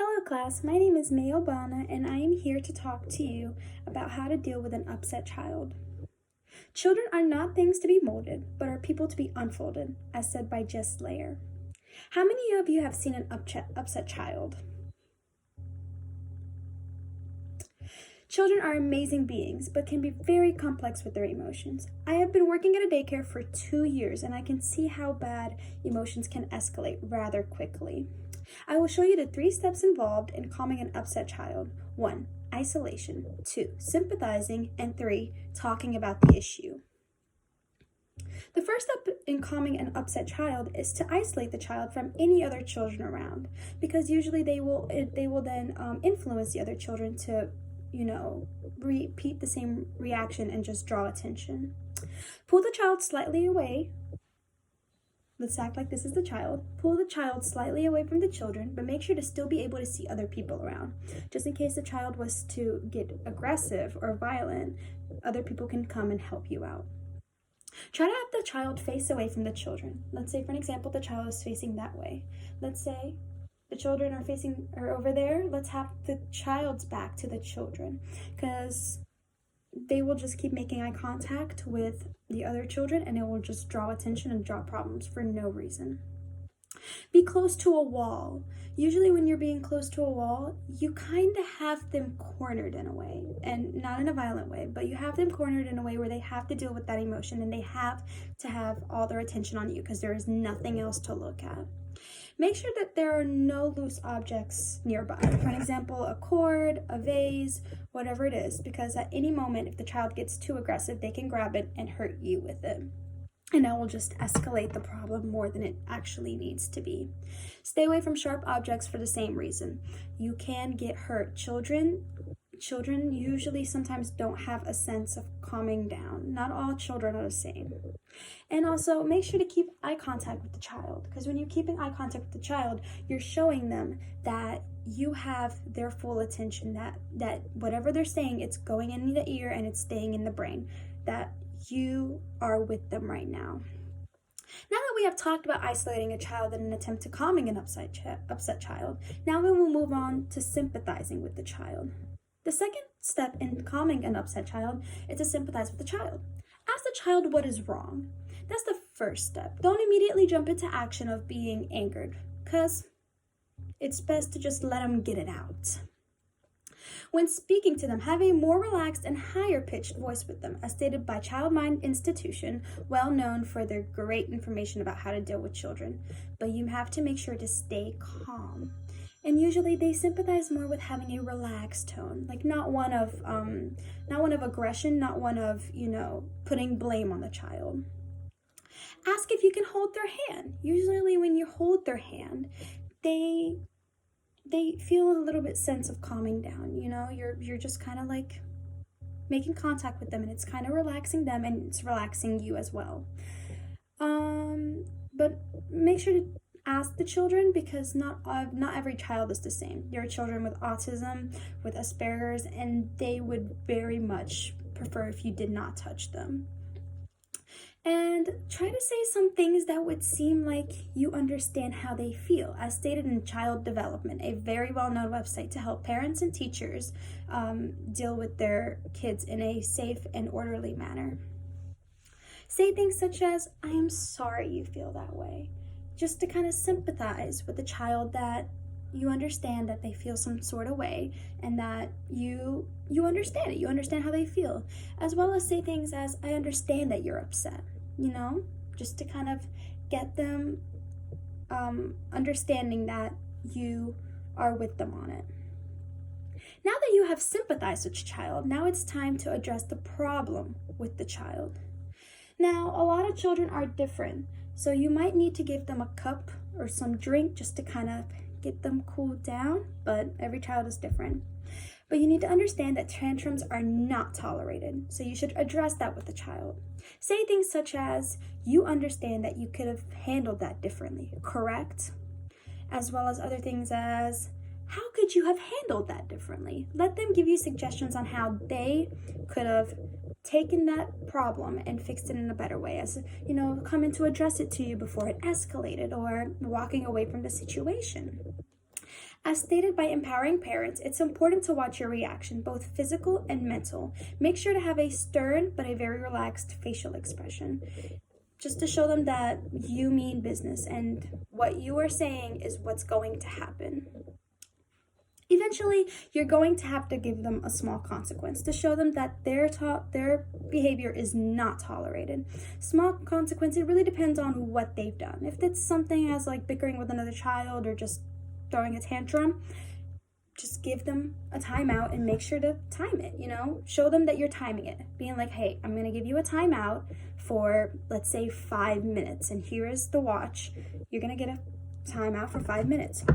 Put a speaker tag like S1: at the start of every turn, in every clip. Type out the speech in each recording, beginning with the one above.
S1: Hello class, my name is May Obana and I am here to talk to you about how to deal with an upset child. Children are not things to be molded, but are people to be unfolded, as said by Jess Layer. How many of you have seen an upset child? Children are amazing beings, but can be very complex with their emotions. I have been working at a daycare for 2 years and I can see how bad emotions can escalate rather quickly. I will show you the 3 steps involved in calming an upset child. 1. Isolation. 2. Sympathizing. And 3. Talking about the issue. The first step in calming an upset child is to isolate the child from any other children around, because usually they will then influence the other children to repeat the same reaction and just draw attention. Pull the child slightly away. Let's act like this is the child. Pull the child slightly away from the children, but make sure to still be able to see other people around. Just in case the child was to get aggressive or violent, other people can come and help you out. Try to have the child face away from the children. Let's say, for an example, the child is facing that way. Let's say the children are over there. Let's have the child's back to the children, because they will just keep making eye contact with the other children and it will just draw attention and draw problems for no reason. Be close to a wall. Usually when you're being close to a wall, you kind of have them cornered in a way, and not in a violent way, but you have them cornered in a way where they have to deal with that emotion and they have to have all their attention on you because there is nothing else to look at. Make sure that there are no loose objects nearby. For example, a cord, a vase, whatever it is, because at any moment, if the child gets too aggressive, they can grab it and hurt you with it. And that will just escalate the problem more than it actually needs to be. Stay away from sharp objects for the same reason. You can get hurt. Children usually sometimes don't have a sense of calming down. Not all children are the same. And also make sure to keep eye contact with the child, because when you're keeping eye contact with the child, you're showing them that you have their full attention, that whatever they're saying, it's going in the ear and it's staying in the brain, that you are with them right now. Now that we have talked about isolating a child in an attempt to calming an upset child, now we will move on to sympathizing with the child. The second step in calming an upset child is to sympathize with the child. Ask the child what is wrong. That's the first step. Don't immediately jump into action of being angered, because it's best to just let them get it out. When speaking to them, have a more relaxed and higher-pitched voice with them, as stated by Child Mind Institution, well known for their great information about how to deal with children. But you have to make sure to stay calm. And usually they sympathize more with having a relaxed tone, like not one of aggression, not one of, putting blame on the child. Ask if you can hold their hand. Usually when you hold their hand, they feel a little bit sense of calming down. You're just kind of like making contact with them, and it's kind of relaxing them and it's relaxing you as well. But make sure to ask the children, because not every child is the same. There are children with autism, with Asperger's, and they would very much prefer if you did not touch them. And try to say some things that would seem like you understand how they feel, as stated in Child Development, a very well-known website to help parents and teachers deal with their kids in a safe and orderly manner. Say things such as, "I am sorry you feel that way," just to kind of sympathize with the child, that you understand that they feel some sort of way and that you understand it. You understand how they feel. As well as say things as, "I understand that you're upset," just to kind of get them understanding that you are with them on it. Now that you have sympathized with your child, now it's time to address the problem with the child. Now, a lot of children are different, so you might need to give them a cup or some drink just to kind of get them cooled down, but every child is different. But you need to understand that tantrums are not tolerated, so you should address that with the child. Say things such as, "You understand that you could have handled that differently, correct?" As well as other things as, "How could you have handled that differently?" Let them give you suggestions on how they could have taken that problem and fixed it in a better way, as coming to address it to you before it escalated or walking away from the situation. As stated by Empowering Parents, it's important to watch your reaction, both physical and mental. Make sure to have a stern but a very relaxed facial expression, just to show them that you mean business and what you are saying is what's going to happen. Eventually, you're going to have to give them a small consequence to show them that their behavior is not tolerated. Small consequence, it really depends on what they've done. If it's something as like bickering with another child or just throwing a tantrum, just give them a timeout and make sure to time it, show them that you're timing it, being like, hey, I'm going to give you a timeout for, let's say, 5 minutes, and here is the watch. You're going to get a timeout for 5 minutes.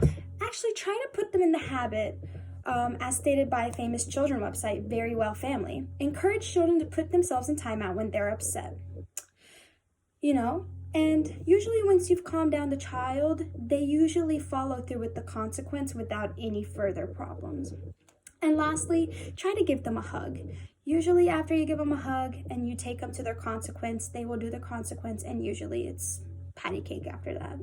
S1: Actually, try to put them in the habit, as stated by a famous children website, Very Well Family. Encourage children to put themselves in timeout when they're upset. And usually once you've calmed down the child, they usually follow through with the consequence without any further problems. And lastly, try to give them a hug. Usually after you give them a hug and you take them to their consequence, they will do the consequence, and usually it's patty cake after that.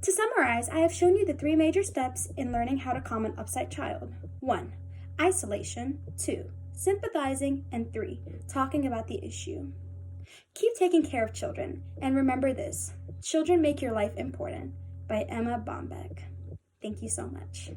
S1: To summarize, I have shown you the 3 major steps in learning how to calm an upset child. 1. Isolation. 2. Sympathizing. And 3. Talking about the issue. Keep taking care of children, and remember this: children make your life important, by Emma Bombeck. Thank you so much.